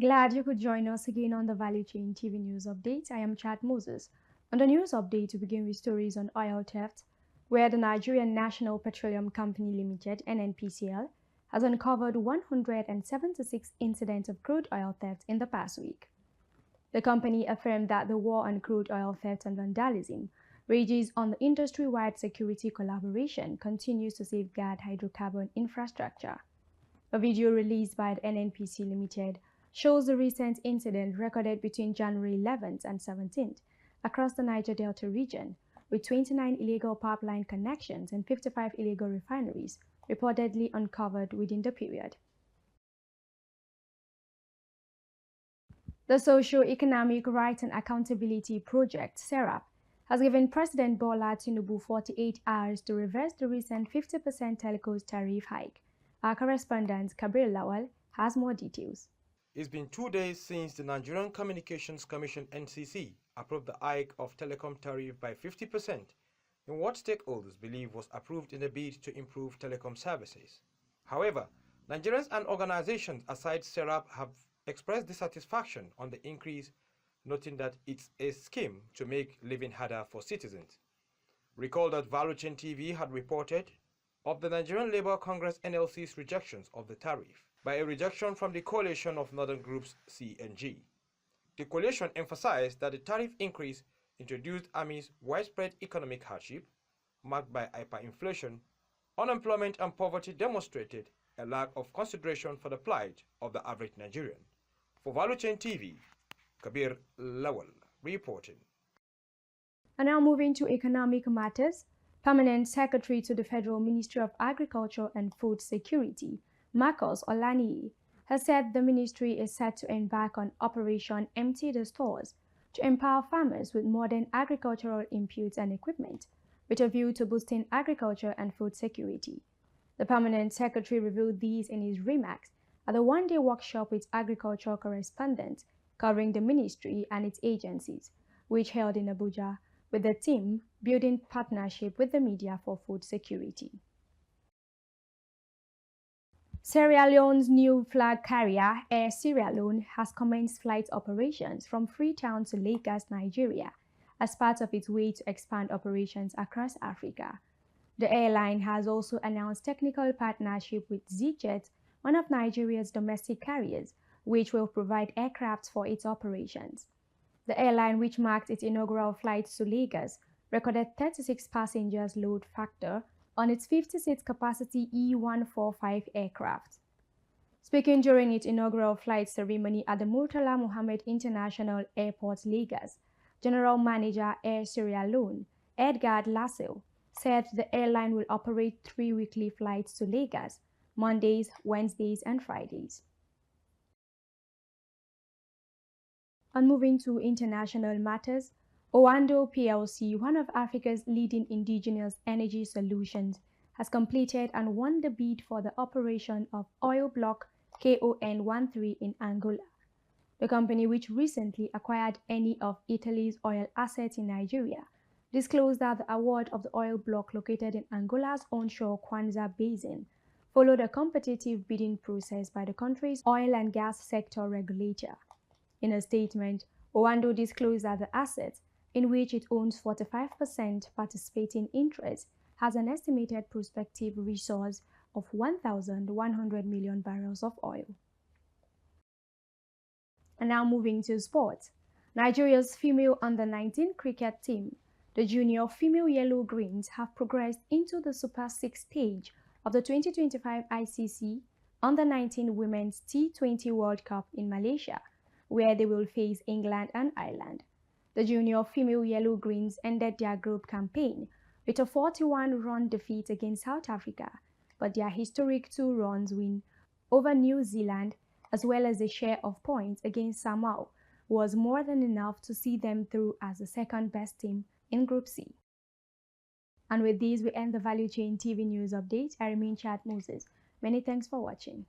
Glad you could join us again on the Value Chain TV News Update. I am Chad Moses. On the news update, we begin with stories on oil theft, where the Nigerian National Petroleum Company Limited (NNPCL) has uncovered 176 incidents of crude oil theft in the past week. The company affirmed that the war on crude oil theft and vandalism rages on the industry-wide security collaboration continues to safeguard hydrocarbon infrastructure. A video released by the NNPC Limited shows the recent incident recorded between January 11th and 17th across the Niger Delta region, with 29 illegal pipeline connections and 55 illegal refineries reportedly uncovered within the period. The Socio-Economic Rights and Accountability Project, SERAP, has given President Bola Tinubu 48 hours to reverse the recent 50% telecom tariff hike. Our correspondent, Kabir Lawal, has more details. It's been 2 days since the Nigerian Communications Commission (NCC) approved the hike of telecom tariff by 50% in what stakeholders believe was approved in a bid to improve telecom services. However, Nigerians and organizations aside SERAP have expressed dissatisfaction on the increase, noting that it's a scheme to make living harder for citizens. Recall that Value Chain TV had reported of the Nigerian Labour Congress (NLC's) rejections of the tariff by a rejection from the Coalition of Northern Groups (CNG). The coalition emphasized that the tariff increase introduced amidst widespread economic hardship, marked by hyperinflation, unemployment and poverty, demonstrated a lack of consideration for the plight of the average Nigerian. For Value Chain TV, Kabir Lawal reporting. And now moving to economic matters, Permanent Secretary to the Federal Ministry of Agriculture and Food Security, Marcus Olaniyi, has said the ministry is set to embark on Operation Empty the Stores to empower farmers with modern agricultural inputs and equipment, with a view to boosting agriculture and food security. The Permanent Secretary revealed these in his remarks at the one-day workshop with agricultural correspondents covering the ministry and its agencies, which held in Abuja, with the team building partnership with the media for food security. Sierra Leone's new flag carrier, Air Sierra Leone, has commenced flight operations from Freetown to Lagos, Nigeria, as part of its way to expand operations across Africa. The airline has also announced technical partnership with ZJet, one of Nigeria's domestic carriers, which will provide aircraft for its operations. The airline, which marked its inaugural flight to Lagos, recorded 36 passengers load factor on its 50-seat capacity E145 aircraft. Speaking during its inaugural flight ceremony at the Murtala Mohammed International Airport, Lagos, General Manager Air Sierra Leone, Edgar Lassell, said the airline will operate 3 weekly flights to Lagos, Mondays, Wednesdays, and Fridays. And moving to international matters, Oando PLC, one of Africa's leading indigenous energy solutions, has completed and won the bid for the operation of oil block KON13 in Angola. The company, which recently acquired any of Italy's oil assets in Nigeria, disclosed that the award of the oil block located in Angola's onshore Kwanza Basin followed a competitive bidding process by the country's oil and gas sector regulator. In a statement, Oando disclosed that the asset, in which it owns 45% participating interest, has an estimated prospective resource of 1,100 million barrels of oil. And now moving to sports. Nigeria's female under-19 cricket team, the junior female Yellow Greens, have progressed into the Super 6 stage of the 2025 ICC Under-19 Women's T20 World Cup in Malaysia, where they will face England and Ireland. The junior female Yellow Greens ended their group campaign with a 41-run defeat against South Africa, but their historic 2-run win over New Zealand, as well as a share of points against Samoa, was more than enough to see them through as the second-best team in Group C. And with this, we end the Value Chain TV News Update. I remain Chad Moses. Many thanks for watching.